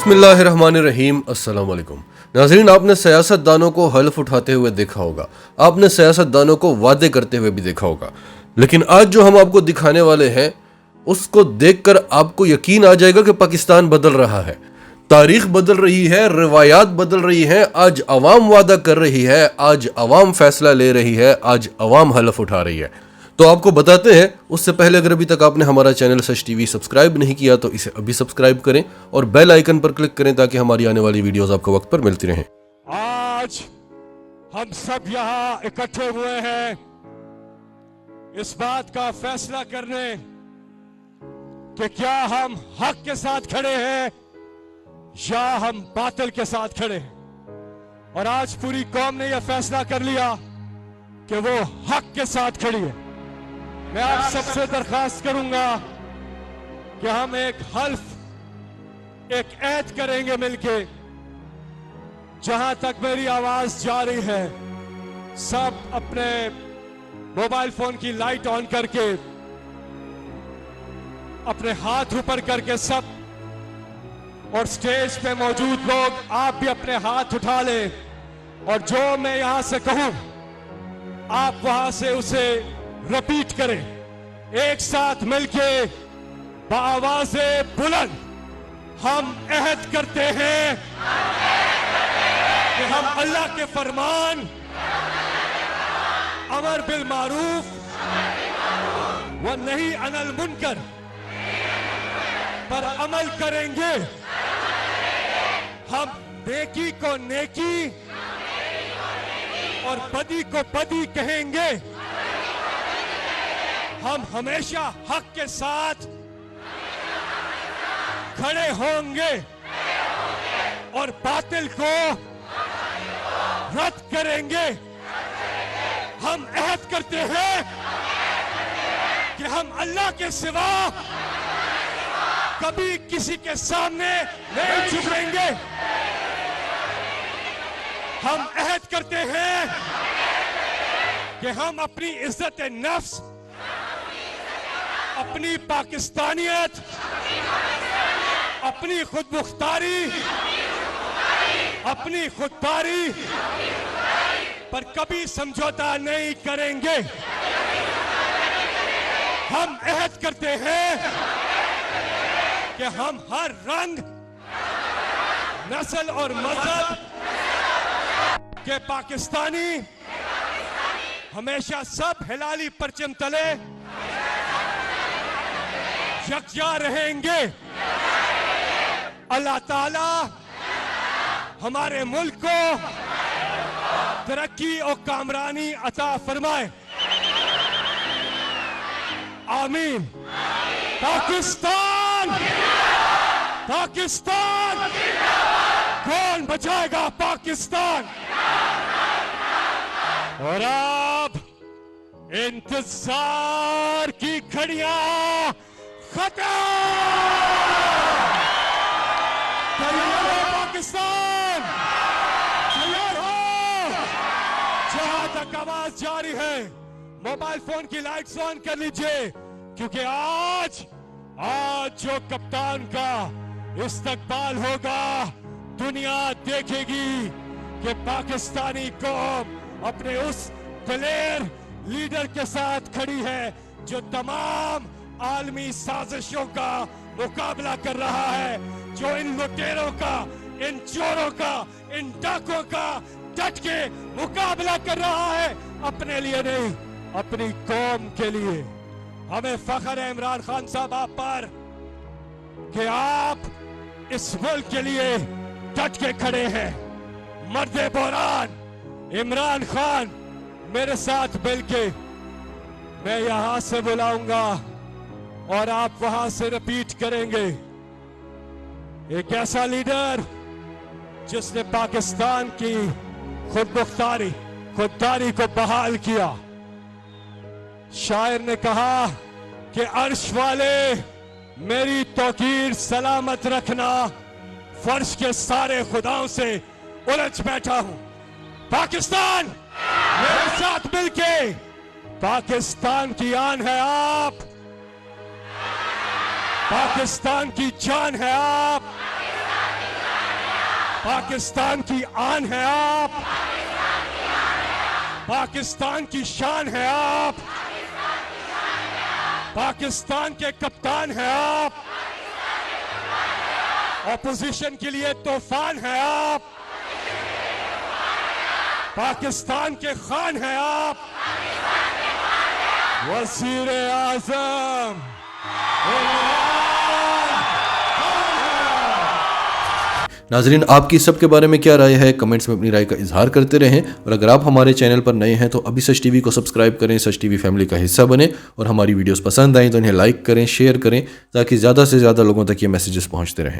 बिस्मिल्लाहिर्रहमानिर्रहीम। अस्सलाम वालेकुम नाज़रीन, आपने सियासतदानों को हल्फ उठाते हुए देखा होगा, आपने सियासतदानों को वादे करते हुए भी देखा होगा, लेकिन आज जो हम आपको दिखाने वाले हैं उसको देखकर आपको यकीन आ जाएगा कि पाकिस्तान बदल रहा है, तारीख बदल रही है, रिवायात बदल रही हैं। आज अवाम वादा कर रही है, आज अवाम फैसला ले रही है, आज अवाम हल्फ उठा रही है। तो आपको बताते हैं, उससे पहले अगर अभी तक आपने हमारा चैनल सच टीवी सब्सक्राइब नहीं किया तो इसे अभी सब्सक्राइब करें और बेल आइकन पर क्लिक करें ताकि हमारी आने वाली वीडियोस आपको वक्त पर मिलती रहें। आज हम सब यहाँ इकट्ठे हुए हैं इस बात का फैसला करने कि क्या हम हक के साथ खड़े हैं या हम बातिल के साथ खड़े हैं। और आज पूरी कौम ने यह फैसला कर लिया कि वो हक के साथ खड़ी है। मैं आप सबसे दरखास्त करूंगा कि हम एक हल्फ, एक ऐद करेंगे मिलके। जहां तक मेरी आवाज जा रही है, सब अपने मोबाइल फोन की लाइट ऑन करके, अपने हाथ ऊपर करके सब, और स्टेज पे मौजूद लोग आप भी अपने हाथ उठा लें और जो मैं यहां से कहूं आप वहां से उसे रिपीट करें। एक साथ मिलके बाआवाज़े बुलंद हम अहद करते हैं कि हम अल्लाह के फरमान अमर बिल मारूफ व नहीं अनिल मुनकर पर अमल करेंगे। हम नेकी को नेकी और बदी को बदी कहेंगे। हम हमेशा हक के साथ खड़े होंगे और बातिल को रद्द करेंगे। हम अहद करते हैं कि हम अल्लाह के सिवा कभी किसी के सामने नहीं झुकेंगे। हम अहद करते हैं कि हम अपनी इज्जत नफ्स, अपनी पाकिस्तानियत, अपनी खुदमुख्तारी, अपनी खुदबारी पर कभी समझौता नहीं करेंगे। हम अहद करते हैं कि हम हर रंग, नस्ल और मजहब के पाकिस्तानी हमेशा सब हिलाली परचम तले यकजा रहेंगे। अल्लाह ताला हमारे मुल्क को तरक्की और कामरानी अता फरमाए। आमीन। पाकिस्तान, पाकिस्तान, कौन बचाएगा पाकिस्तान? और अब इंतजार की घड़ियां खत्म। तैयार हो पाकिस्तान, तैयार हो। जहां तक आवाज जारी है, मोबाइल फोन की लाइट्स ऑन कर लीजिए, क्योंकि आज जो कप्तान का इस्तकबाल होगा, दुनिया देखेगी कि पाकिस्तानी कौम अपने उस दिलेर लीडर के साथ खड़ी है जो तमाम आलमी साजिशों का मुकाबला कर रहा है, जो इन लुटेरों का, इन चोरों का, इन डाकों का डट के मुकाबला कर रहा है। अपने लिए नहीं, अपनी कौम के लिए। हमें फख्र है इमरान खान साहब आप पर कि आप इस मुल्क के लिए डट के खड़े हैं। मर्दे बोरान इमरान खान मेरे साथ मिलके मैं यहां से बुलाऊंगा और आप वहां से रिपीट करेंगे। एक ऐसा लीडर जिसने पाकिस्तान की खुददारी को बहाल किया। शायर ने कहा कि अर्श वाले मेरी तौकीर सलामत रखना, फर्श के सारे खुदाओं से उलझ बैठा हूं। पाकिस्तान मेरे साथ मिलके, पाकिस्तान की आन है आप, पाकिस्तान की जान है आप, पाकिस्तान की आन है आप, पाकिस्तान की शान है आप, पाकिस्तान के कप्तान है आप, ऑपोजिशन के लिए तूफान है आप, पाकिस्तान के खान है आप, वजीर आजम। नाजरीन, आपकी सब के बारे में क्या राय है? कमेंट्स में अपनी राय का इजहार करते रहें। और अगर आप हमारे चैनल पर नए हैं तो अभी सच टीवी को सब्सक्राइब करें, सच टीवी फैमिली का हिस्सा बने और हमारी वीडियोस पसंद आएँ तो इन्हें लाइक करें, शेयर करें ताकि ज़्यादा से ज़्यादा लोगों तक ये मैसेजेस पहुंचते रहें।